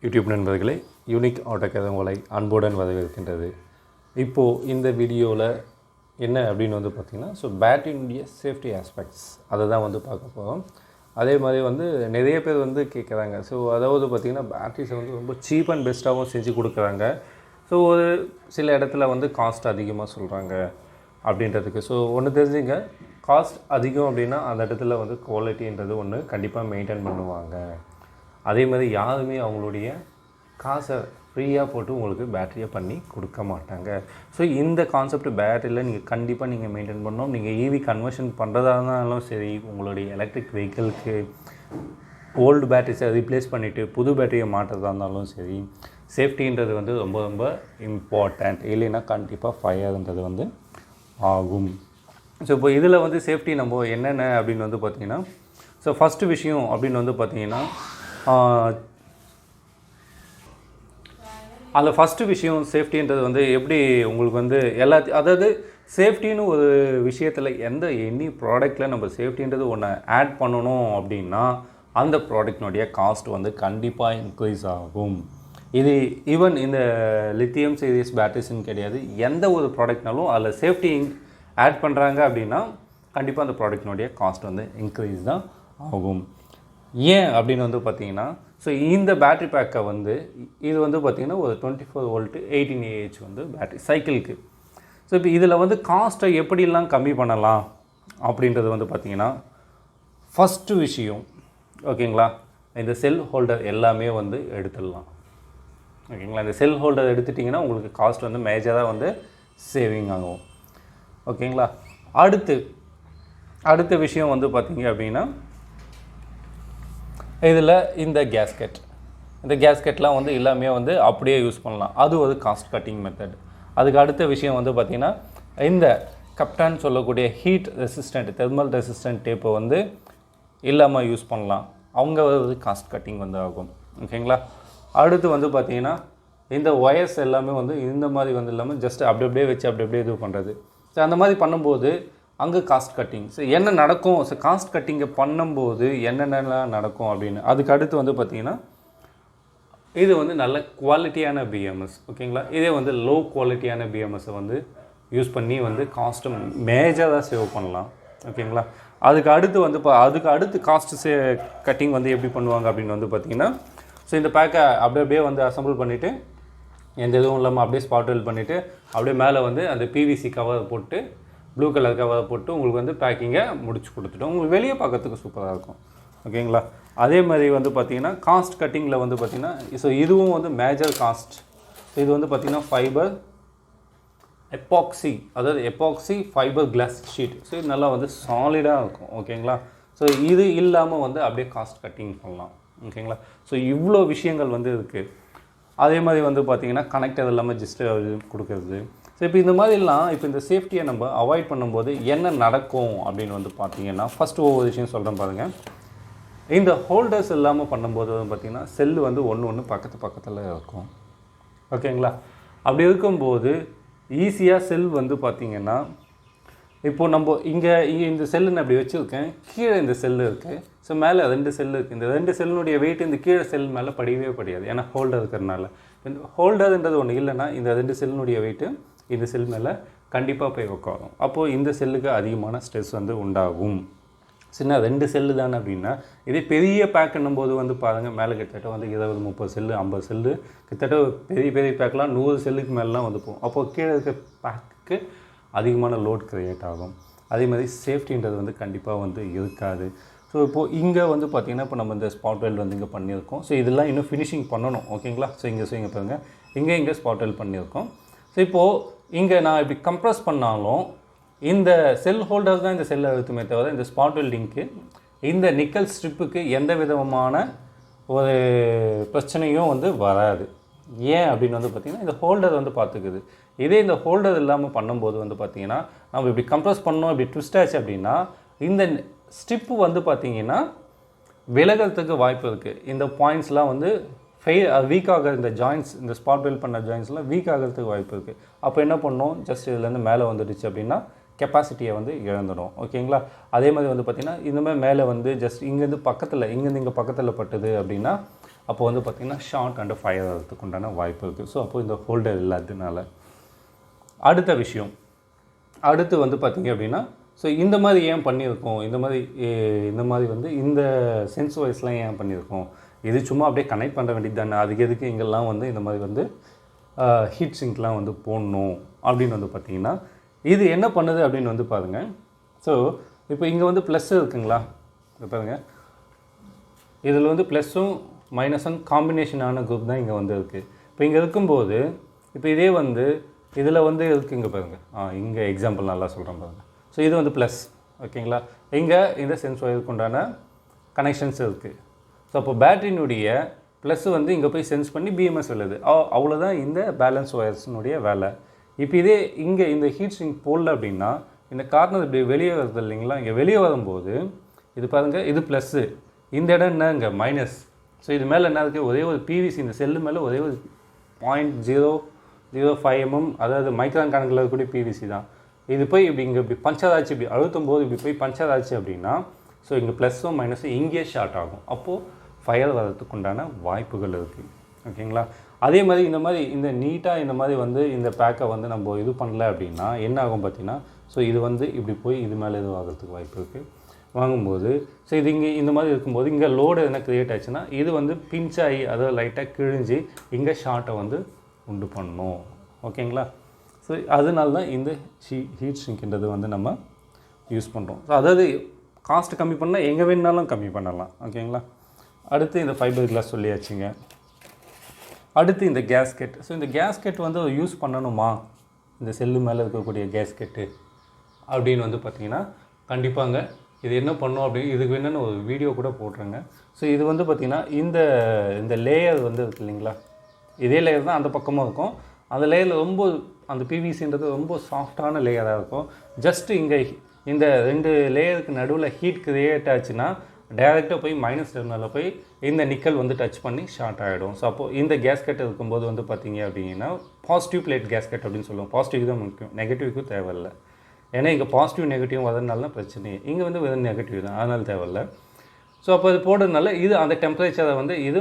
YouTube நண்பர்களே, unique AutoCAD உங்களை அன்புடன் வரவேற்கின்றது. இப்போது இந்த வீடியோவில் என்ன அப்படின்னு வந்து பார்த்திங்கன்னா, பேட்டரியினுடைய சேஃப்டி ஆஸ்பெக்ட்ஸ் அதை தான் வந்து பார்க்க போகிறோம். அதே மாதிரி நிறைய பேர் கேட்குறாங்க. அதாவது பார்த்திங்கன்னா பேட்டரிஸை ரொம்ப சீப் அண்ட் பெஸ்ட்டாகவும் செஞ்சு கொடுக்குறாங்க. ஒரு சில இடத்துல காஸ்ட் அதிகமாக சொல்கிறாங்க அப்படின்றதுக்கு. ஒன்று தெரிஞ்சுங்க, காஸ்ட் அதிகம் அப்படின்னா அந்த இடத்துல குவாலிட்டின்றது ஒன்று கண்டிப்பாக மெயின்டைன் பண்ணுவாங்க. அதே மாதிரி யாருமே அவங்களுடைய காசை ஃப்ரீயாக போட்டு உங்களுக்கு பேட்டரியை பண்ணி கொடுக்க மாட்டாங்க. இந்த கான்செப்ட் பேட்டரியில் நீங்கள் கண்டிப்பாக மெயின்டைன் பண்ணணும். நீங்கள் ஈவி கன்வர்ஷன் பண்ணுறதா இருந்தாலும் சரி, உங்களுடைய எலக்ட்ரிக் வெஹிக்கிளுக்கு ஓல்டு பேட்டரிஸை ரீப்ளேஸ் பண்ணிவிட்டு புது பேட்டரியை மாட்டுறதா இருந்தாலும் சரி, சேஃப்டின்றது ரொம்ப ரொம்ப இம்பார்ட்டண்ட். இல்லைன்னா கண்டிப்பாக ஃபயர்ன்றது ஆகும். இப்போ இதில் சேஃப்டி நம்ம என்னென்ன அப்படின்னு பார்த்திங்கன்னா, ஃபஸ்ட்டு விஷயம் அப்படின்னு பார்த்திங்கன்னா, அந்த ஃபஸ்ட்டு விஷயம் சேஃப்டின்றது எப்படி உங்களுக்கு எல்லாத்தையும், அதாவது சேஃப்டின்னு ஒரு விஷயத்தில் எனி ப்ராடக்டில் நம்ம சேஃப்டின்றது ஒன்று ஆட் பண்ணணும் அப்படின்னா அந்த ப்ராடக்டினுடைய காஸ்ட் கண்டிப்பாக இன்க்ரீஸ் ஆகும். இது ஈவன் இந்த லித்தியம் சீரிஸ் பேட்டரிஸ்ன்னு கிடையாது, எந்த ஒரு ப்ராடக்ட்னாலும் அதில் சேஃப்டி ஆட் பண்ணுறாங்க அப்படின்னா கண்டிப்பாக அந்த ப்ராடக்டினுடைய காஸ்ட் இன்க்ரீஸ் தான் ஆகும். ஏன் அப்படின்னு பார்த்தீங்கன்னா, இந்த பேட்ரி பேக்கை இது பார்த்திங்கன்னா ஒரு 24 வோல்ட்டு 18 ஏஹெச் பேட்ரி சைக்கிளுக்கு. இப்போ இதில் காஸ்ட்டை எப்படிலாம் கம்மி பண்ணலாம் அப்படின்றது பார்த்திங்கன்னா, ஃபஸ்ட்டு விஷயம் ஓகேங்களா, இந்த செல் ஹோல்டர் எல்லாமே எடுத்துடலாம். ஓகேங்களா, இந்த செல் ஹோல்டர் எடுத்துட்டிங்கன்னா உங்களுக்கு காஸ்ட் மேஜராக சேவிங் ஆகும். ஓகேங்களா, அடுத்த விஷயம் பார்த்திங்க அப்படின்னா, இதில் இந்த கேஸ்கெட்லாம் எல்லாமே அப்படியே யூஸ் பண்ணலாம். அது ஒரு காஸ்ட் கட்டிங் மெத்தட். அதுக்கு அடுத்த விஷயம் பார்த்திங்கன்னா, இந்த கப்டான் சொல்லக்கூடிய ஹீட் ரெசிஸ்டண்ட் தெர்மல் ரெசிஸ்டண்ட் டேப்பை இல்லாமல் யூஸ் பண்ணலாம். அவங்க ஒரு காஸ்ட் கட்டிங் ஆகும். ஓகேங்களா, அடுத்து பார்த்திங்கன்னா, இந்த ஒயர்ஸ் எல்லாமே இந்த மாதிரி இல்லாமல் ஜஸ்ட் அப்படியே வச்சு அப்படியே இது பண்ணுறது. அந்த மாதிரி பண்ணும்போது அங்கே காஸ்ட் கட்டிங். என்ன நடக்கும், காஸ்ட் கட்டிங்கை பண்ணும்போது என்னென்னலாம் நடக்கும் அப்படின்னு. அதுக்கு அடுத்து பார்த்திங்கன்னா, இது நல்ல குவாலிட்டியான பிஎம்எஸ். ஓகேங்களா, இதே லோ குவாலிட்டியான பிஎம்எஸை யூஸ் பண்ணி காஸ்ட்டை மேஜராக சேவ் பண்ணலாம். ஓகேங்களா, அதுக்கு அடுத்து காஸ்ட் கட்டிங் எப்படி பண்ணுவாங்க அப்படின்னு பார்த்திங்கன்னா, இந்த பேக்கை அப்படியே அசம்பிள் பண்ணிவிட்டு எந்த இதுவும் இல்லாமல் அப்படியே ஸ்பாட் வெல்ட் பண்ணிவிட்டு அப்படியே மேலே அந்த பிவிசி கவர் போட்டு ப்ளூ கலர் கவர் போட்டு உங்களுக்கு பேக்கிங்கை முடிச்சு கொடுத்துட்டோம். உங்களுக்கு வெளியே பார்க்கறதுக்கு சூப்பராக இருக்கும். ஓகேங்களா, அதே மாதிரி பார்த்திங்கன்னா காஸ்ட் கட்டிங்கில் பார்த்திங்கன்னா, இதுவும் மேஜர் காஸ்ட். இது பார்த்திங்கன்னா ஃபைபர் எப்பாக்சி, அதாவது எப்பாக்சி ஃபைபர் கிளாஸ் ஷீட். இது நல்லா சாலிடாக இருக்கும். ஓகேங்களா, இது இல்லாமல் அப்படியே காஸ்ட் கட்டிங் பண்ணலாம். ஓகேங்களா, இவ்வளோ விஷயங்கள் இருக்குது. அதே மாதிரி பார்த்திங்கன்னா கனெக்டர் இல்லாமல் ஜஸ்ட் கொடுக்குறது. இப்போ இந்த மாதிரிலாம் இப்போ இந்த சேஃப்டியை நம்ம அவாய்ட் பண்ணும்போது என்ன நடக்கும் அப்படின்னு பார்த்திங்கன்னா, ஃபஸ்ட்டு ஒவ்வொரு விஷயம் சொல்கிறேன் பாருங்கள். இந்த ஹோல்டர்ஸ் இல்லாமல் பண்ணும்போது பார்த்திங்கன்னா செல்லு ஒன்று பக்கத்தில் இருக்கும். ஓகேங்களா, அப்படி இருக்கும்போது ஈஸியாக செல் பார்த்திங்கன்னா, இப்போது நம்ம இங்கே இந்த செல்லு நான் அப்படி வச்சுருக்கேன், கீழே இந்த செல்லு இருக்குது, மேலே 2 செல்லு இருக்குது. இந்த 2 செல்லுனுடைய வெயிட் இந்த கீழே செல் மேலே படியவே படியாது, ஏன்னா ஹோல்டர் இருக்கிறதுனால. இந்த ஹோல்டர்ன்றது ஒன்று இல்லைன்னா இந்த 2 செல்லுனுடைய வெயிட்டு இந்த செல் மேலே கண்டிப்பாக போய் உட்காரும். அப்போது இந்த செல்லுக்கு அதிகமான ஸ்ட்ரெஸ் உண்டாகும். சின்ன 2 செல்லு தானே அப்படின்னா, இதே பெரிய பேக்குன்னும் போது பாருங்கள், மேலே கிட்டத்தட்ட 20 30 செல்லு 50 செல்லு கிட்டத்தட்ட பெரிய பேக்கெலாம் 100 செல்லுக்கு மேலாம் போகும். அப்போது கீழே இருக்க பேக்கு அதிகமான லோட் க்ரியேட் ஆகும். அதே மாதிரி சேஃப்டின்றது கண்டிப்பாக இருக்காது. இப்போது இங்கே பார்த்திங்கன்னா, இப்போ நம்ம இந்த ஸ்பாட் வெல்ட் இங்கே பண்ணியிருக்கோம். இதெல்லாம் இன்னும் ஃபினிஷிங் பண்ணணும். ஓகேங்களா, இங்கே பாருங்கள், இங்கே ஸ்பாட் வெல்ட் பண்ணியிருக்கோம். இப்போது இங்கே நான் இப்படி கம்ப்ரஸ் பண்ணாலும் இந்த செல் ஹோல்டர் தான் இந்த செல்லை அழுத்துமே தவிர இந்த ஸ்பாட் வெல்டிங்க்கு இந்த நிக்கல் ஸ்ட்ரிப்புக்கு எந்த விதமான ஒரு பிரச்சனையும் வராது. ஏன் அப்படின்னு பார்த்திங்கன்னா, இந்த ஹோல்டர் பார்த்துக்குது. இதே இந்த ஹோல்டர் இல்லாமல் பண்ணும்போது பார்த்திங்கன்னா, நம்ம இப்படி கம்ப்ரஸ் பண்ணோம், இப்படி ட்விஸ்ட் ஆச்சு அப்படின்னா இந்த ஸ்ட்ரிப்பு பார்த்திங்கன்னா விலகிறதுக்கு வாய்ப்பு இருக்குது. இந்த பாயிண்ட்ஸ்லாம் வீக் ஆகிற இந்த ஜாயின்ட்ஸ், இந்த ஸ்பாட் வெல்ட் பண்ண ஜாயின்ட்ஸ்லாம் வீக் ஆகிறதுக்கு வாய்ப்பு இருக்குது. அப்போ என்ன பண்ணணும், ஜஸ்ட் இதுலேருந்து மேலே வந்துடுச்சு அப்படின்னா கெப்பாசிட்டியை இழந்துடும். ஓகேங்களா, அதே மாதிரி பார்த்திங்கன்னா இந்த மாதிரி மேலே ஜஸ்ட் இங்கேருந்து இங்கே பக்கத்தில் பட்டுது அப்படின்னா அப்போ வந்து பார்த்திங்கன்னா ஷார்ட் அண்ட் ஃபயர் ஆகிறதுக்கு உண்டான வாய்ப்பு இருக்குது. ஸோ அப்போது இந்த ஹோல்டர் இல்லாததுனால. அடுத்த விஷயம் அடுத்து வந்து பார்த்திங்க அப்படின்னா, ஸோ இந்த மாதிரி ஏன் பண்ணியிருக்கோம், இந்த மாதிரி வந்து இந்த சென்ஸ் வைஸ்லாம் ஏன் பண்ணியிருக்கோம், இது சும்மா அப்படியே கனெக்ட் பண்ண வேண்டியது தானே, அதுக்கு எதுக்கு இங்கெல்லாம் வந்து இந்த மாதிரி வந்து ஹீட் சிங்க்லாம் வந்து போடணும் அப்படின்னு வந்து பார்த்திங்கன்னா, இது என்ன பண்ணுது அப்படின்னு வந்து பாருங்கள். ஸோ இப்போ இங்கே வந்து ப்ளஸ் இருக்குங்களா, இப்போ பாருங்கள், இதில் வந்து ப்ளஸ்ஸும் மைனஸும் காம்பினேஷனான குரூப் தான் இங்கே வந்து இருக்குது. இப்போ இங்கே இருக்கும்போது இப்போ இதே வந்து இதில் வந்து இருக்குது, இங்கே பாருங்கள், இங்கே எக்ஸாம்பிள் நல்லா சொல்கிறேன் பாருங்கள். ஸோ இது வந்து ப்ளஸ், ஓகேங்களா, இங்கே இந்த சென்ஸ் ஒயருக்கு உண்டான கனெக்ஷன்ஸ் இருக்குது. ஸோ அப்போ பேட்டரியினுடைய ப்ளஸ் வந்து இங்கே போய் சென்ஸ் பண்ணி பிஎம்எஸ் வெல்லுது. அவ்வளோதான் இந்த பேலன்ஸ் ஒயர்ஸினுடைய வேலை. இப்போ இதே இங்கே இந்த ஹீட் சிங்க் போடல அப்படின்னா இந்த கார்னர் இப்படி வெளியே வருது இல்லைங்களா, இங்கே வெளியே வரும்போது இது பாருங்கள், இது ப்ளஸ்ஸு, இந்த இடம் என்ன இங்கே மைனஸ். ஸோ இது மேலே என்ன இருக்குது, ஒரே ஒரு பிவிசி, இந்த செல்லு மேலே ஒரே ஒரு 0.005 mm, அதாவது மைக்ரான் கணக்கில் இருக்கக்கூடிய பிவிசி தான். இது போய் இப்படி இங்கே இப்படி பஞ்சர் ஆச்சு, இப்படி அழுத்தும் போது இப்படி போய் பஞ்சர் ஆச்சு அப்படின்னா, ஸோ இங்கே ப்ளஸ்ஸும் மைனஸும் இங்கேயே ஷார்ட் ஆகும். அப்போது ஃபயர் வர்றதுக்கு உண்டான வாய்ப்புகள் இருக்குது, ஓகேங்களா. அதே மாதிரி இந்த நீட்டாக இந்த மாதிரி வந்து இந்த பேக்கை வந்து நம்ம இது பண்ணல அப்படின்னா என்ன ஆகும் பார்த்தீங்கன்னா, ஸோ இது வந்து இப்படி போய் இது மேலே இது ஆகிறதுக்கு வாய்ப்பு இருக்குது. வாங்கும்போது ஸோ இது இங்கே இந்த மாதிரி இருக்கும்போது இங்கே லோடு எதனா க்ரியேட் ஆச்சுன்னா இது வந்து பிஞ்ச் ஆகி அதாவது லைட்டாக கிழிஞ்சு இங்கே ஷார்ட்டை வந்து உண்டு பண்ணணும், ஓகேங்களா. ஸோ அதனால தான் இந்த ஹீட் சிங்க்ன்றது வந்து நம்ம யூஸ் பண்ணுறோம். ஸோ அதாவது காஸ்ட் கம்மி பண்ணால் எங்கே வேணுனாலும் கம்மி பண்ணலாம், ஓகேங்களா. அடுத்து இந்த ஃபைபர் கிளாஸ் சொல்லியாச்சுங்க. அடுத்து இந்த கேஸ்கெட். ஸோ இந்த கேஸ்கெட் வந்து யூஸ் பண்ணணுமா, இந்த செல்லு மேலே இருக்கக்கூடிய கேஸ்கெட்டு அப்படின்னு வந்து பார்த்திங்கன்னா கண்டிப்பாங்க இது என்ன பண்ணும் அப்படின்னு இதுக்கு வேணும்னு ஒரு வீடியோ கூட போட்டுருங்க. ஸோ இது வந்து பார்த்திங்கன்னா இந்த லேயர் வந்து இருக்குது இல்லைங்களா, இதே லேயர் தான் அந்த பக்கமும் இருக்கும். அந்த லேயரில் ரொம்ப அந்த பிவிசின்றது ரொம்ப சாஃப்டான லேயராக இருக்கும். ஜஸ்ட்டு இங்கே இந்த 2 லேயருக்கு நடுவில் ஹீட் கிரியேட் ஆச்சுன்னா டைரெக்டாக போய் மைனஸ் டெர்மினலில் போய் இந்த நிக்கல் வந்து டச் பண்ணி ஷார்ட் ஆகிடும். ஸோ அப்போது இந்த கேஸ்கெட் இருக்கும்போது வந்து பார்த்திங்க அப்படின்னா பாசிட்டிவ் பிளேட் கேஸ்கெட் அப்படின்னு சொல்லுவோம். பாசிட்டிவ் தான் முக்கியம், நெகட்டிவ்க்கும் தேவையில்லை. ஏன்னா இங்கே பாசிட்டிவ் நெகட்டிவ் வரதுனால தான் பிரச்சனையே, இங்கே வந்து வெறும் நெகட்டிவ் தான், அதனால தேவையில்லை. ஸோ அப்போ இது போடுறதுனால இது அந்த டெம்பரேச்சரை வந்து இது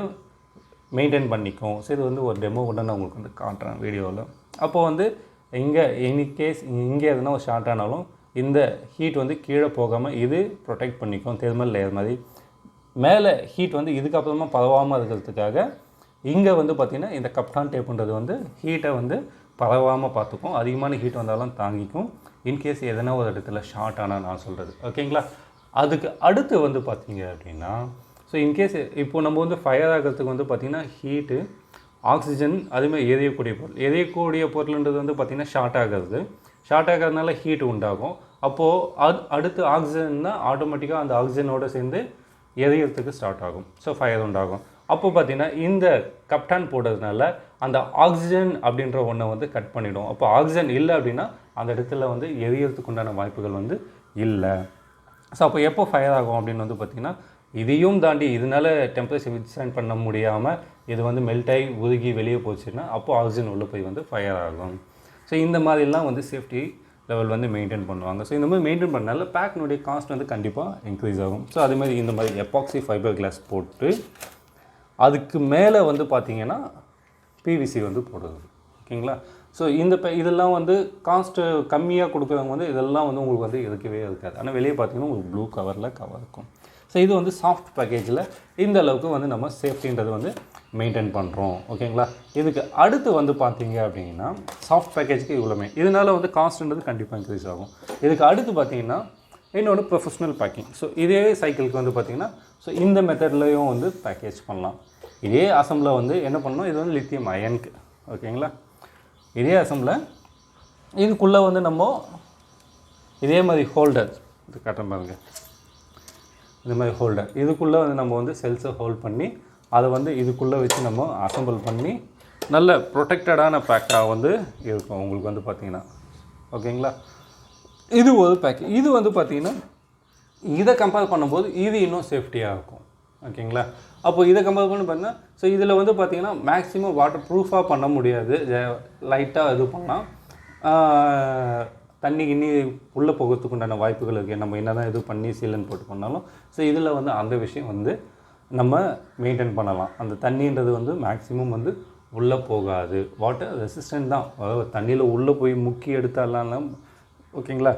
மெயின்டைன் பண்ணிக்கும். ஸோ இது வந்து ஒரு டெமோ கூட நான் உங்களுக்கு வந்து காட்டுறேன் வீடியோவில். அப்போது வந்து இங்கே இன்கேஸ் இங்கே எதுனா ஒரு ஷார்ட் ஆனாலும் இந்த ஹீட் வந்து கீழே போகாமல் இது ப்ரொடெக்ட் பண்ணிக்கும். தெர்மல் லேயர் மாதிரி மேலே ஹீட் வந்து இதுக்கப்புறமா பரவாமல் இருக்கிறதுக்காக இங்கே வந்து பார்த்திங்கன்னா இந்த கப்டான் டேப்புன்றது வந்து ஹீட்டை வந்து பரவாமல் பார்த்துக்கும். அதிகமான ஹீட் வந்தாலும் தாங்கிக்கும். இன்கேஸ் எதனா ஒரு இடத்துல ஷார்ட் ஆனால் நான் சொல்கிறது, ஓகேங்களா. அதுக்கு அடுத்து வந்து பார்த்திங்க அப்படின்னா ஸோ இன்கேஸ் இப்போ நம்ம வந்து ஃபயர் ஆகிறதுக்கு வந்து பார்த்திங்கன்னா ஹீட்டு, ஆக்சிஜன், அதுமாதிரி எரியக்கூடிய பொருள்ன்றது வந்து பார்த்திங்கன்னா ஷார்ட் ஆகிறதுனால ஹீட் உண்டாகும். அப்போது அடுத்து ஆக்சிஜன்னா ஆட்டோமேட்டிக்காக அந்த ஆக்சிஜனோடு சேர்ந்து எரியறதுக்கு ஸ்டார்ட் ஆகும். ஸோ ஃபயர் உண்டாகும். அப்போ பார்த்திங்கன்னா இந்த கப்டான் போடுறதுனால அந்த ஆக்சிஜன் அப்படின்ற ஒன்றை வந்து கட் பண்ணிவிடும். அப்போ ஆக்சிஜன் இல்லை அப்படின்னா அந்த இடத்துல வந்து எரியறதுக்கு உண்டான வாய்ப்புகள் வந்து இல்லை. ஸோ அப்போ எப்போ ஃபயர் ஆகும் அப்படின்னு வந்து பார்த்திங்கன்னா இதையும் தாண்டி இதனால டெம்பரேச்சர் வித்ஸ்டாண்ட் பண்ண முடியாமல் இது வந்து மெல்ட் ஆகி உருகி வெளியே போச்சுன்னா அப்போது ஆக்சிஜன் உள்ளே போய் வந்து ஃபயர் ஆகும். ஸோ இந்த மாதிரிலாம் வந்து சேஃப்டி லெவல் வந்து மெயின்டைன் பண்ணுவாங்க. ஸோ இந்த மாதிரி மெயின்டைன் பண்ணனால பேக்கினுடைய காஸ்ட் வந்து கண்டிப்பாக இன்க்ரீஸ் ஆகும். ஸோ அதேமாதிரி இந்த மாதிரி எபாக்சி ஃபைபர் கிளாஸ் போட்டு அதுக்கு மேலே வந்து பார்த்திங்கன்னா பிவிசி வந்து போடுறது, ஓகேங்களா. ஸோ இதெல்லாம் வந்து காஸ்ட்டு கம்மியாக கொடுக்குறவங்க வந்து இதெல்லாம் வந்து உங்களுக்கு வந்து இருக்கவே இருக்காது. ஆனால் வெளியே பார்த்திங்கன்னா உங்களுக்கு ப்ளூ கவர் இருக்கும். ஸோ இது வந்து சாஃப்ட் பேக்கேஜில் இந்த அளவுக்கு வந்து நம்ம சேஃப்டின்றது வந்து மெயின்டைன் பண்ணுறோம், ஓகேங்களா. இதுக்கு அடுத்து வந்து பார்த்திங்க அப்படின்னா சாஃப்ட் பேக்கேஜுக்கு இவ்வளோமே, இதனால் வந்து காஸ்ட்ன்றது கண்டிப்பாக இன்க்ரீஸ் ஆகும். இதுக்கு அடுத்து பார்த்திங்கன்னா இன்னொன்று ப்ரொஃபஷ்னல் பேக்கிங். ஸோ இதே சைக்கிளுக்கு வந்து பார்த்திங்கன்னா ஸோ இந்த மெத்தட்லேயும் வந்து பேக்கேஜ் பண்ணலாம். இதே அசம்பில் வந்து என்ன பண்ணணும், இது வந்து லித்தியம் அயனுக்கு, ஓகேங்களா. இதே அசம்பில் இதுக்குள்ளே வந்து நம்ம இதே மாதிரி ஹோல்டர் இது காட்டுற பாருங்க, இந்த மாதிரி ஹோல்டர் இதுக்குள்ளே வந்து நம்ம வந்து செல்ஸை ஹோல்ட் பண்ணி அதை வந்து இதுக்குள்ளே வச்சு நம்ம அசம்பிள் பண்ணி நல்ல ப்ரொடெக்டடான பேக்காக வந்து இருக்கும் உங்களுக்கு வந்து பார்த்திங்கன்னா, ஓகேங்களா. இது ஒரு பேக். இது வந்து பார்த்திங்கன்னா இதை கம்பேர் பண்ணும்போது இது இன்னும் சேஃப்டியாக இருக்கும், ஓகேங்களா. அப்போது இதை கம்பேர் பண்ணி பார்த்தீங்கன்னா ஸோ இதில் வந்து பார்த்திங்கன்னா மேக்ஸிமம் வாட்டர் ப்ரூஃபாக பண்ண முடியாது. லைட்டாக இது பண்ணால் தண்ணி கிண்ணி உள்ளே போகிறதுக்கு உண்டான வாய்ப்புகள் இருக்குது. நம்ம என்ன தான் இது பண்ணி சீலன் போட்டு பண்ணாலும் ஸோ இதில் வந்து அந்த விஷயம் வந்து நம்ம மெயின்டைன் பண்ணலாம். அந்த தண்ணின்றது வந்து மேக்ஸிமம் வந்து உள்ளே போகாது. வாட்டர் ரெசிஸ்டன்ட் தான், அதாவது தண்ணியில் உள்ளே போய் முக்கி எடுத்தாலாம். ஓகேங்களா?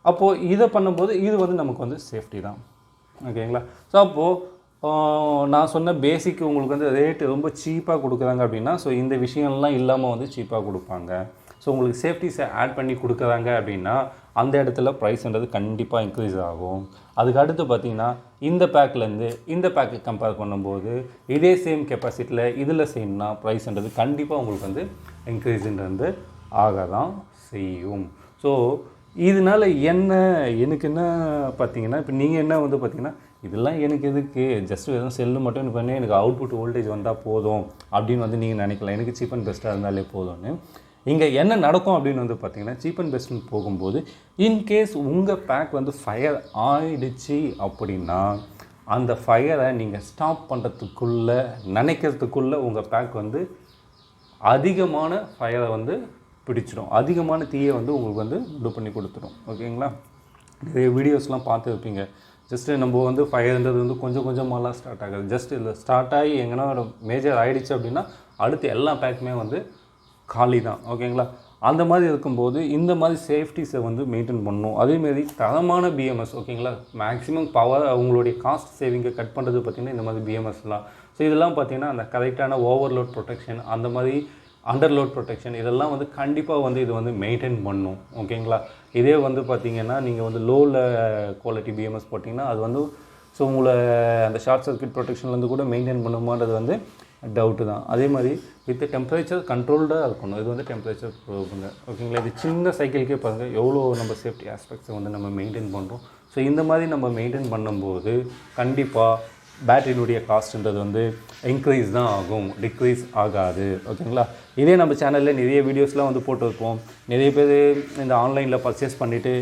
அப்போது இதை பண்ணும்போது இது வந்து நமக்கு வந்து சேஃப்டி தான். ஓகேங்களா? ஸோ அப்போது நான் சொன்ன பேசிக் உங்களுக்கு வந்து ரேட்டு ரொம்ப சீப்பாக கொடுக்குறாங்க அப்படின்னா, ஸோ இந்த விஷயம்லாம் இல்லாமல் வந்து சீப்பாக கொடுப்பாங்க. ஸோ உங்களுக்கு சேஃப்டிஸை ஆட் பண்ணி கொடுக்குறாங்க அப்படின்னா அந்த இடத்துல ப்ரைஸ்ன்றது கண்டிப்பாக இன்க்ரீஸ் ஆகும். அதுக்கு அடுத்து பார்த்திங்கன்னா இந்த பேக்லேருந்து இந்த பேக்கு கம்பேர் பண்ணும்போது இதே சேம் கெப்பாசிட்டியில் இதில் செய்யணும்னா ப்ரைஸ்ன்றது கண்டிப்பாக உங்களுக்கு வந்து இன்க்ரீஸுன்றது ஆக தான் செய்யும். ஸோ இதனால் எனக்கு என்ன பார்த்தீங்கன்னா, இப்போ நீங்கள் என்ன வந்து பார்த்தீங்கன்னா இதெல்லாம் எனக்கு எதுக்கு, ஜஸ்ட் வெறும் செல்லு மட்டும் பண்ணி எனக்கு அவுட்புட் வோல்டேஜ் வந்தால் போதும் அப்படின்னு வந்து நீங்கள் நினைக்கலாம். எனக்கு சீப் அண்ட் பெஸ்ட்டாக இருந்தாலே போதும்னு. இங்கே என்ன நடக்கும் அப்படின்னு வந்து பார்த்தீங்கன்னா, சீப் அண்ட் பெஸ்ட்னு போகும்போது இன்கேஸ் உங்கள் பேக் வந்து ஃபயர் ஆயிடுச்சு அப்படின்னா அந்த ஃபயரை நீங்கள் ஸ்டாப் பண்ணுறதுக்குள்ளே நினைக்கிறதுக்குள்ளே உங்கள் பேக் வந்து அதிகமான ஃபயரை வந்து பிடிச்சிடும், அதிகமான தீயை வந்து உங்களுக்கு வந்து இது பண்ணி கொடுத்துடும். ஓகேங்களா? நிறைய வீடியோஸ்லாம் பார்த்துருப்பீங்க. ஜஸ்ட்டு நம்ம வந்து ஃபயர்ன்றது வந்து கொஞ்சம் கொஞ்சமாலாம் ஸ்டார்ட் ஆகாது. ஜஸ்ட் இல்லை ஸ்டார்ட் ஆகி எங்கன்னா மேஜர் ஆகிடுச்சு அப்படின்னா அடுத்து எல்லா பேக்குமே வந்து காலி தான். ஓகேங்களா? அந்த மாதிரி இருக்கும்போது இந்த மாதிரி சேஃப்டிஸை வந்து மெயின்டைன் பண்ணணும். அதேமாரி தரமான பிஎம்எஸ். ஓகேங்களா? மேக்ஸிமம் பவர் அவங்களுடைய காஸ்ட் சேவிங்கை கட் பண்ணுறது பார்த்திங்கன்னா இந்த மாதிரி பிஎம்எஸ்லாம். ஸோ இதெல்லாம் பார்த்திங்கன்னா அந்த கரெக்டான ஓவர்லோட் ப்ரொடெக்ஷன், அந்த மாதிரி அண்டர்லோட் ப்ரொடெக்ஷன், இதெல்லாம் வந்து கண்டிப்பாக வந்து இது வந்து மெயின்டைன் பண்ணணும். ஓகேங்களா? இதே வந்து பார்த்திங்கன்னா நீங்கள் வந்து லோவில் குவாலிட்டி பிஎம்எஸ் போட்டிங்கன்னா அது வந்து ஸோ உங்களை அந்த ஷார்ட் சர்க்யூட் ப்ரொடெக்ஷன்லேருந்து கூட மெயின்டைன் பண்ணுமான்றது வந்து டவுட்டு தான். அதே மாதிரி வித் டெம்பரேச்சர் கண்ட்ரோல்டாக இருக்கணும். இது வந்து டெம்பரேச்சர் ப்ரோபுங்க. ஓகேங்களா? இது சின்ன சைக்கிளுக்கே பாருங்கள் எவ்வளோ நம்ம சேஃப்டி ஆஸ்பெக்ட்ஸை வந்து நம்ம மெயின்டைன் பண்ணுறோம். ஸோ இந்த மாதிரி நம்ம மெயின்டைன் பண்ணும்போது கண்டிப்பாக பேட்டரியினுடைய காஸ்ட்ன்றது வந்து இன்க்ரீஸ் தான் ஆகும், டிக்ரீஸ் ஆகாது. ஓகேங்களா? இதே நம்ம சேனலில் நிறைய வீடியோஸ்லாம் வந்து போட்டிருப்போம். நிறைய பேர் இந்த ஆன்லைனில் பர்ச்சேஸ் பண்ணிவிட்டு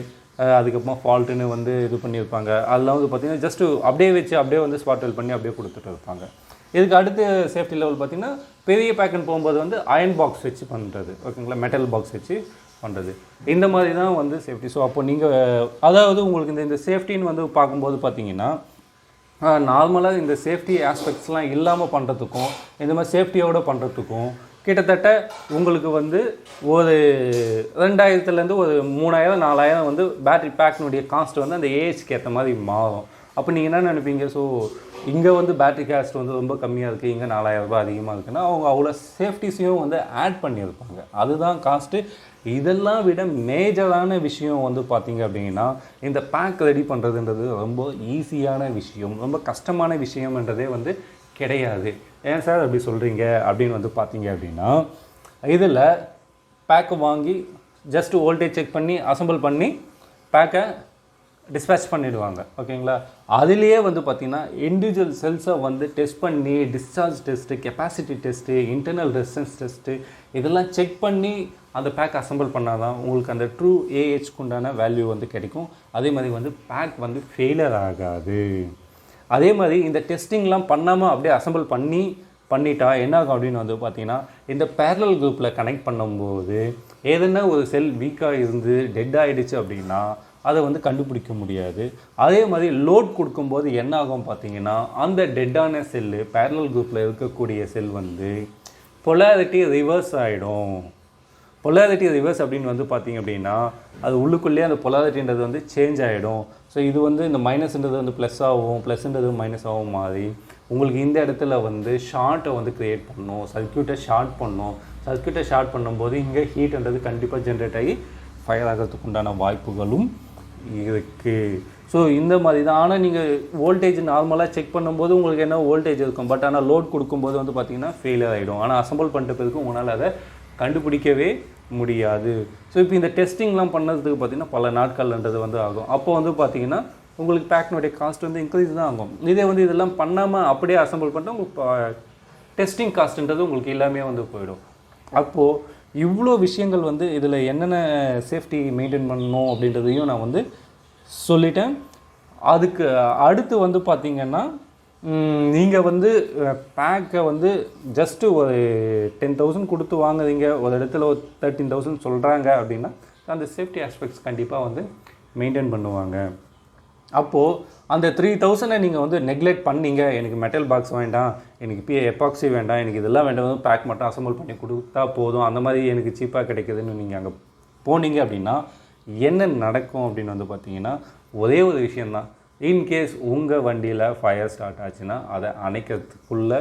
அதுக்கப்புறமா ஃபால்ட்டுன்னு வந்து இது பண்ணியிருப்பாங்க. அதெல்லாம் வந்து பார்த்திங்கன்னா ஜஸ்ட்டு அப்படியே வச்சு அப்படியே வந்து ஸ்பாட் வெல்ட் பண்ணி அப்படியே கொடுத்துட்டு இருப்பாங்க. இதுக்கு அடுத்து சேஃப்டி லெவல் பார்த்திங்கன்னா பெரிய பேக்குன்னு போகும்போது வந்து அயன் பாக்ஸ் வச்சு பண்ணுறது. ஓகேங்களா? மெட்டல் பாக்ஸ் வச்சு பண்ணுறது. இந்த மாதிரி தான் வந்து சேஃப்டி. ஸோ அப்போ நீங்கள் அதாவது உங்களுக்கு இந்த சேஃப்டின்னு வந்து பார்க்கும்போது பார்த்திங்கன்னா நார்மலாக இந்த சேஃப்டி ஆஸ்பெக்ட்ஸ்லாம் இல்லாமல் பண்ணுறதுக்கும் இந்த மாதிரி சேஃப்டியோடு பண்ணுறதுக்கும் கிட்டத்தட்ட உங்களுக்கு வந்து ஒரு 2000லேருந்து ஒரு 3000 4000 வந்து பேட்டரி பேக்கினுடைய காஸ்ட் வந்து அந்த ஏஹெச்க்கு ஏற்ற மாதிரி மாறும். அப்போ நீங்கள் என்ன நினைப்பீங்க, ஸோ இங்கே வந்து பேட்டரி காஸ்ட் வந்து ரொம்ப கம்மியாக இருக்குது, இங்கே 4000 ரூபாய் அதிகமாக இருக்குன்னா அவங்க அவ்வளோ சேஃப்டிஸையும் வந்து ஆட் பண்ணியிருப்பாங்க. அதுதான் காஸ்ட்டு. இதெல்லாம் விட மேஜரான விஷயம் வந்து பார்த்திங்க அப்படின்னா இந்த பேக் ரெடி பண்ணுறதுன்றது ரொம்ப ஈஸியான விஷயம், ரொம்ப கஷ்டமான விஷயம்ன்றதே வந்து கிடையாது. ஏன் சார் அப்படி சொல்கிறீங்க அப்படின்னு வந்து பார்த்தீங்க அப்படின்னா இதில் பேக்கை வாங்கி ஜஸ்ட்டு வோல்டேஜ் செக் பண்ணி அசம்பிள் பண்ணி பேக்கை டிஸ்பேச் பண்ணிவிடுவாங்க. ஓகேங்களா? அதுலேயே வந்து பார்த்திங்கன்னா இண்டிவிஜுவல் செல்ஸை வந்து டெஸ்ட் பண்ணி discharge test, capacity test, internal resistance test இதெல்லாம் செக் பண்ணி அந்த பேக் அசம்பிள் பண்ணால் தான் உங்களுக்கு அந்த ட்ரூ ஏஹெச்க்கு உண்டான வேல்யூ வந்து கிடைக்கும். அதே மாதிரி வந்து பேக் வந்து ஃபெயிலியர் ஆகாது. அதே மாதிரி இந்த டெஸ்டிங்லாம் பண்ணாமல் அப்படியே அசம்பிள் பண்ணிட்டா என்ன ஆகும் அப்படின்னு வந்து பார்த்திங்கன்னா இந்த பேரலல் குரூப்பில் கனெக்ட் பண்ணும்போது ஏதனா ஒரு செல் வீக்காக இருந்து டெட் ஆகிடுச்சு அப்படின்னா அதை வந்து கண்டுபிடிக்க முடியாது. அதே மாதிரி லோட் கொடுக்கும்போது என்ன ஆகும் பார்த்திங்கன்னா அந்த டெட்டான செல்லு பேரலல் குரூப்பில் இருக்கக்கூடிய செல் வந்து பொலாரிட்டி ரிவர்ஸ் ஆகிடும். பொலாரிட்டி ரிவர்ஸ் அப்படின்னு வந்து பார்த்திங்க அப்படின்னா அது உள்ளுக்குள்ளேயே அந்த பொலாரிட்டின்றது வந்து சேஞ்ச் ஆகிடும். ஸோ இது வந்து இந்த மைனஸ்ன்றது வந்து ப்ளஸ் ஆகும், ப்ளஸ்ன்றது மைனஸ் ஆகும் மாதிரி உங்களுக்கு இந்த இடத்துல வந்து ஷார்ட்டை வந்து க்ரியேட் பண்ணணும், சர்க்யூட்டை ஷார்ட் பண்ணணும். சர்க்யூட்டை ஷார்ட் பண்ணும்போது இங்கே ஹீட்ன்றது கண்டிப்பாக ஜென்ரேட் ஆகி ஃபயர் ஆகிறதுக்கு உண்டான வாய்ப்புகளும் இருக்குது. ஸோ இந்த மாதிரி தான். ஆனால் நீங்கள் வோல்டேஜ் நார்மலாக செக் பண்ணும்போது உங்களுக்கு என்ன வோல்டேஜ் இருக்கும், பட் ஆனால் லோட் கொடுக்கும்போது வந்து பார்த்திங்கன்னா ஃபெயிலியர் ஆகிடும். ஆனால் அசம்பிள் பண்ணிட்ட பிறகு உங்களால் அதை கண்டுபிடிக்கவே முடியாது. ஸோ இப்போ இந்த டெஸ்டிங்லாம் பண்ணதுக்கு பார்த்திங்கன்னா பல நாட்கள்ன்றது வந்து ஆகும். அப்போ வந்து பார்த்திங்கன்னா உங்களுக்கு பேக்கினுடைய காஸ்ட் வந்து இன்க்ரீஸ் தான் ஆகும். இதே வந்து இதெல்லாம் பண்ணாமல் அப்படியே அசம்பிள் பண்ணிட்டு உங்களுக்கு டெஸ்டிங் காஸ்ட்டுன்றது உங்களுக்கு எல்லாமே வந்து போயிடும். அப்போது இவ்வளோ விஷயங்கள் வந்து இதில் என்னென்ன சேஃப்டி மெயின்டைன் பண்ணணும் அப்படின்றதையும் நான் வந்து சொல்லிட்டேன். அதுக்கு அடுத்து வந்து பார்த்திங்கன்னா நீங்கள் வந்து பேக்கை வந்து ஜஸ்ட்டு ஒரு 10,000 கொடுத்து வாங்குறீங்க, ஒரு இடத்துல ஒரு 13,000 சொல்கிறாங்க அப்படின்னா அந்த சேஃப்டி ஆஸ்பெக்ட்ஸ் கண்டிப்பாக வந்து மெயின்டைன் பண்ணுவாங்க. அப்போது அந்த 3000 நீங்கள் வந்து நெக்லெக்ட் பண்ணீங்க, எனக்கு மெட்டல் பாக்ஸ் வேண்டாம், எனக்கு எபாக்சி வேண்டாம், எனக்கு இதெல்லாம் வேண்டாம், பேக் மட்டும் அசம்பிள் பண்ணி கொடுத்தா போதும், அந்த மாதிரி எனக்கு சீப்பாக கிடைக்குதுன்னு நீங்கள் அங்கே போனீங்க அப்படின்னா என்ன நடக்கும் அப்படின்னு வந்து பார்த்தீங்கன்னா ஒரே ஒரு விஷயந்தான். இன்கேஸ் உங்கள் வண்டியில் ஃபயர் ஸ்டார்ட் ஆச்சுன்னா அதை அணைக்கிறதுக்குள்ளே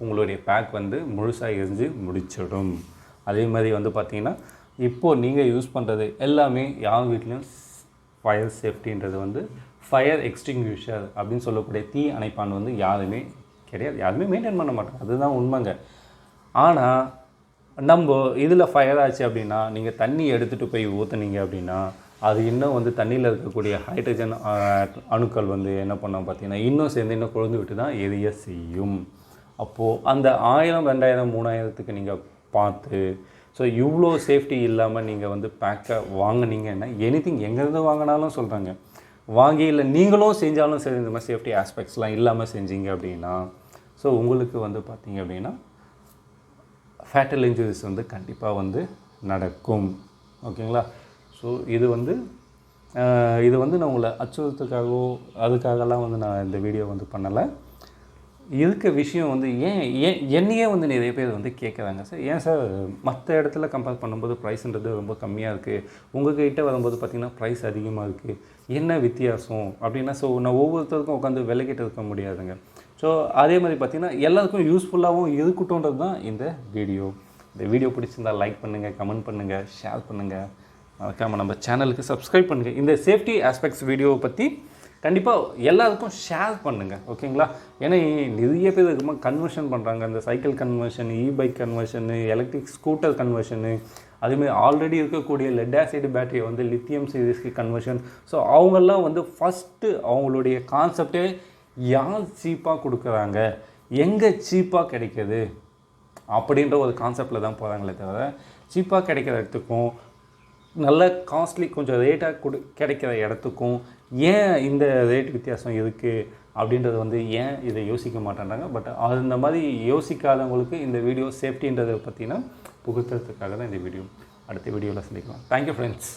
உங்களுடைய பேக் வந்து முழுசாக எரிஞ்சு முடிச்சிடும். அதே மாதிரி வந்து பார்த்திங்கன்னா இப்போது நீங்கள் யூஸ் பண்ணுறது எல்லாமே யார் வீட்லேயும் ஃபயர் சேஃப்டின்றது வந்து ஃபயர் எக்ஸ்டிங்யூஷர் அப்படின்னு சொல்லக்கூடிய தீ அணைப்பான் வந்து யாருமே கிடையாது, யாருமே மெயின்டைன் பண்ண மாட்டாங்க, அதுதான் உண்மைங்க. ஆனால் நம்ம இதில் ஃபயர் ஆச்சு அப்படின்னா நீங்கள் தண்ணி எடுத்துகிட்டு போய் ஊற்றுனீங்க அப்படின்னா அது இன்னும் வந்து தண்ணியில் இருக்கக்கூடிய ஹைட்ரஜன் அணுக்கள் வந்து என்ன பண்ணோம் பார்த்தீங்கன்னா இன்னும் சேர்ந்து இன்னும் கொழுந்து விட்டு தான் எரிய செய்யும். அப்போது அந்த 1000, 2000, 3000க்கு நீங்கள் பார்த்து ஸோ இவ்வளோ சேஃப்டி இல்லாமல் நீங்கள் வந்து பேக்கை வாங்கினீங்கன்னா எனிதிங் எங்கேருந்து வாங்கினாலும் சொல்கிறாங்க, வாங்கி இல்லை நீங்களும் செஞ்சாலும் சரி இந்த மாதிரி சேஃப்டி ஆஸ்பெக்ட்ஸ்லாம் இல்லாமல் செஞ்சீங்க அப்படின்னா ஸோ உங்களுக்கு வந்து பார்த்தீங்க அப்படின்னா ஃபேட்டல் இன்ஜுரிஸ் வந்து கண்டிப்பாக வந்து நடக்கும். ஓகேங்களா? ஸோ இது வந்து நான் உங்களை அச்சுறுத்துக்காகவோ அதுக்காகலாம் வந்து நான் இந்த வீடியோ வந்து பண்ணலை. இருக்க விஷயம் வந்து என்னையே வந்து நிறைய பேர் வந்து கேட்குறாங்க, சார் ஏன் சார் மற்ற இடத்துல கம்பேர் பண்ணும்போது ப்ரைஸ்ன்றது ரொம்ப கம்மியாக இருக்குது, உங்கள்கிட்ட வரும்போது பார்த்திங்கன்னா ப்ரைஸ் அதிகமாக இருக்குது, என்ன வித்தியாசம் அப்படின்னா. ஸோ நான் ஒவ்வொருத்தருக்கும் உட்காந்து விலைக்கிட்டு இருக்க முடியாதுங்க. ஸோ அதே மாதிரி பார்த்திங்கன்னா எல்லாருக்கும் யூஸ்ஃபுல்லாகவும் இருக்கட்டும்ன்றது தான் இந்த வீடியோ. இந்த வீடியோ பிடிச்சிருந்தால் லைக் பண்ணுங்கள், கமெண்ட் பண்ணுங்கள், ஷேர் பண்ணுங்கள், மறக்காமல் நம்ம சேனலுக்கு சப்ஸ்கிரைப் பண்ணுங்கள். இந்த சேஃப்டி ஆஸ்பெக்ட்ஸ் வீடியோவை பற்றி கண்டிப்பாக எல்லாருக்கும் ஷேர் பண்ணுங்கள். ஓகேங்களா? ஏன்னா நிறைய பேர் இருக்குமா கன்வர்ஷன் பண்ணுறாங்க, இந்த cycle conversion, bike conversion, electric scooter conversion, அதுமாதிரி ஆல்ரெடி இருக்கக்கூடிய லெட் ஆசிட் பேட்டரியை வந்து லித்தியம் சீரீஸ்க்கு கன்வர்ஷன். ஸோ அவங்கெல்லாம் வந்து ஃபஸ்ட்டு அவங்களுடைய கான்செப்டே யார் சீப்பாக கொடுக்குறாங்க, எங்கே சீப்பாக கிடைக்கிது அப்படின்ற ஒரு கான்செப்டில் தான் போகிறாங்களே தவிர சீப்பாக கிடைக்கிற இடத்துக்கும் நல்ல காஸ்ட்லி கொஞ்சம் ரேட்டாக கிடைக்கிற இடத்துக்கும் ஏன் இந்த ரேட் வித்தியாசம் இருக்குது அப்படின்றது வந்து ஏன் இதை யோசிக்க மாட்டேன்றாங்க. பட் அந்த மாதிரி யோசிக்காதவங்களுக்கு இந்த வீடியோ சேஃப்டின்றதை பற்றினா புகுத்துறதுக்காக தான் இந்த வீடியோ. அடுத்த வீடியோவில் சந்திக்கலாம். Thank you friends.